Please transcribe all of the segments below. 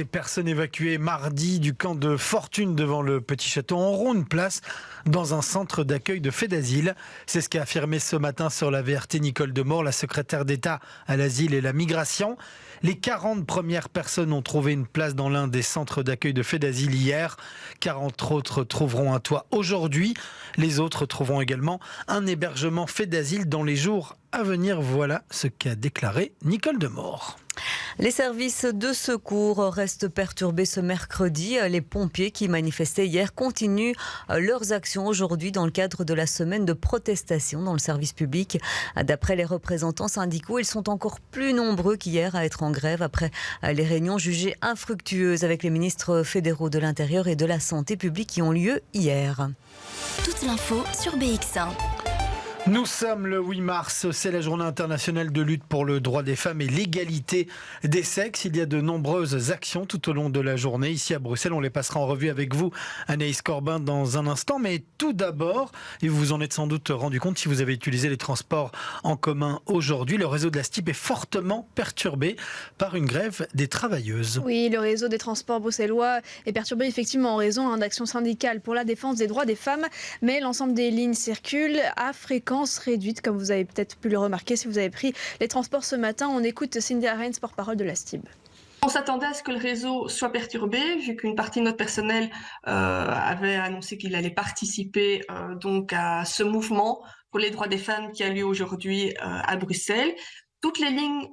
Les personnes évacuées mardi du camp de Fortune devant le Petit Château auront une place dans un centre d'accueil de fait d'asile. C'est ce qu'a affirmé ce matin sur la VRT Nicole Demore, la secrétaire d'État à l'asile et la migration. Les 40 premières personnes ont trouvé une place dans l'un des centres d'accueil de fait d'asile hier. 40 autres trouveront un toit aujourd'hui. Les autres trouveront également un hébergement fait d'asile dans les jours à venir. Voilà ce qu'a déclaré Nicole Demore. Les services de secours restent perturbés ce mercredi. Les pompiers qui manifestaient hier continuent leurs actions aujourd'hui dans le cadre de la semaine de protestation dans le service public. D'après les représentants syndicaux, ils sont encore plus nombreux qu'hier à être en grève après les réunions jugées infructueuses avec les ministres fédéraux de l'Intérieur et de la Santé publique qui ont lieu hier. Toute l'info sur BX1. Nous sommes le 8 mars, c'est la journée internationale de lutte pour le droit des femmes et l'égalité des sexes. Il y a de nombreuses actions tout au long de la journée. Ici à Bruxelles, on les passera en revue avec vous, Anaïs Corbin, dans un instant. Mais tout d'abord, et vous vous en êtes sans doute rendu compte si vous avez utilisé les transports en commun aujourd'hui, le réseau de la STIB est fortement perturbé par une grève des travailleuses. Oui, le réseau des transports bruxellois est perturbé effectivement en raison d'actions syndicales pour la défense des droits des femmes. Mais l'ensemble des lignes circulent à fréquence réduite, comme vous avez peut-être pu le remarquer si vous avez pris les transports ce matin. On écoute Cindy Arens, porte-parole de la STIB. On s'attendait à ce que le réseau soit perturbé, vu qu'une partie de notre personnel avait annoncé qu'il allait participer donc à ce mouvement pour les droits des femmes qui a lieu aujourd'hui à Bruxelles. Toutes les lignes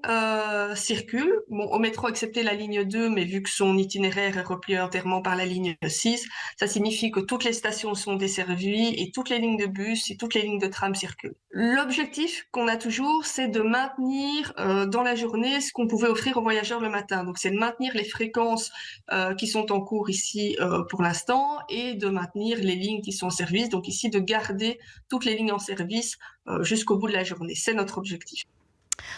circulent, bon, au métro excepté la ligne 2, mais vu que son itinéraire est replié entièrement par la ligne 6, ça signifie que toutes les stations sont desservies et toutes les lignes de bus et toutes les lignes de tram circulent. L'objectif qu'on a toujours, c'est de maintenir dans la journée ce qu'on pouvait offrir aux voyageurs le matin. Donc c'est de maintenir les fréquences qui sont en cours ici pour l'instant et de maintenir les lignes qui sont en service. Donc ici, de garder toutes les lignes en service jusqu'au bout de la journée. C'est notre objectif.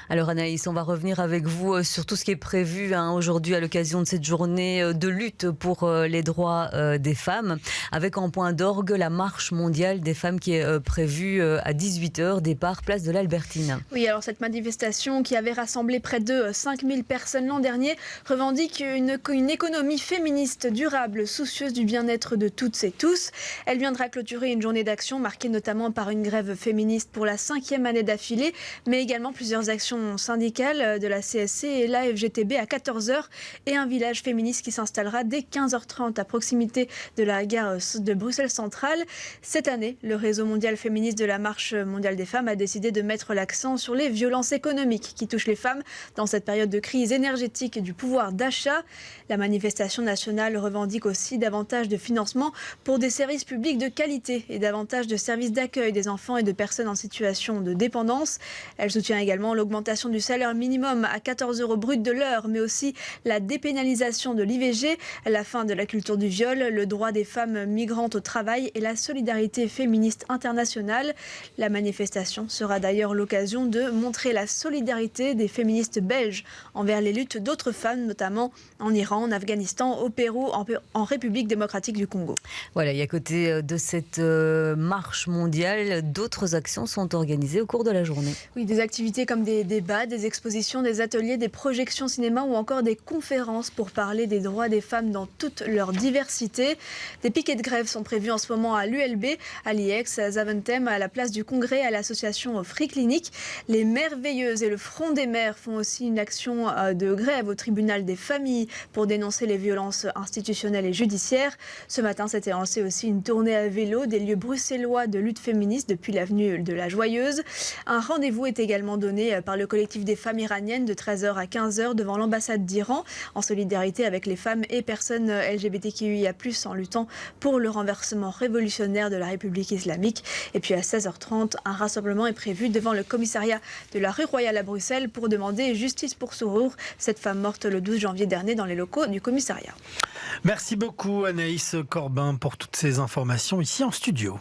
Alors Anaïs, on va revenir avec vous sur tout ce qui est prévu aujourd'hui à l'occasion de cette journée de lutte pour les droits des femmes, avec en point d'orgue la marche mondiale des femmes qui est prévue à 18h, départ place de l'Albertine. Oui, alors cette manifestation qui avait rassemblé près de 5000 personnes l'an dernier revendique une économie féministe durable, soucieuse du bien-être de toutes et tous. Elle viendra clôturer une journée d'action marquée notamment par une grève féministe pour la 5e année d'affilée, mais également plusieurs actions syndicales de la CSC et la FGTB à 14h et un village féministe qui s'installera dès 15h30 à proximité de la gare de Bruxelles Centrale. Cette année, le réseau mondial féministe de la Marche mondiale des femmes a décidé de mettre l'accent sur les violences économiques qui touchent les femmes dans cette période de crise énergétique et du pouvoir d'achat. La manifestation nationale revendique aussi davantage de financement pour des services publics de qualité et davantage de services d'accueil des enfants et de personnes en situation de dépendance. Elle soutient également l'augmentation du salaire minimum à 14 € brut de l'heure, mais aussi la dépénalisation de l'IVG, la fin de la culture du viol, le droit des femmes migrantes au travail et la solidarité féministe internationale. La manifestation sera d'ailleurs l'occasion de montrer la solidarité des féministes belges envers les luttes d'autres femmes, notamment en Iran, en Afghanistan, au Pérou, en République démocratique du Congo. Voilà, et à côté de cette marche mondiale, d'autres actions sont organisées au cours de la journée. Oui, des activités comme des débats, des expositions, des ateliers, des projections cinéma ou encore des conférences pour parler des droits des femmes dans toute leur diversité. Des piquets de grève sont prévus en ce moment à l'ULB, à l'IEX, à Zaventem, à la place du Congrès, à l'association Free Clinic. Les Merveilleuses et le Front des Mères font aussi une action de grève au tribunal des familles pour dénoncer les violences institutionnelles et judiciaires. Ce matin, s'était lancée aussi une tournée à vélo des lieux bruxellois de lutte féministe depuis l'avenue de la Joyeuse. Un rendez-vous est également donné par le collectif des femmes iraniennes de 13h à 15h devant l'ambassade d'Iran, en solidarité avec les femmes et personnes LGBTQIA+, en luttant pour le renversement révolutionnaire de la République islamique. Et puis à 16h30, un rassemblement est prévu devant le commissariat de la rue Royale à Bruxelles pour demander justice pour Sourour, cette femme morte le 12 janvier dernier dans les locaux du commissariat. Merci beaucoup Anaïs Corbin pour toutes ces informations ici en studio.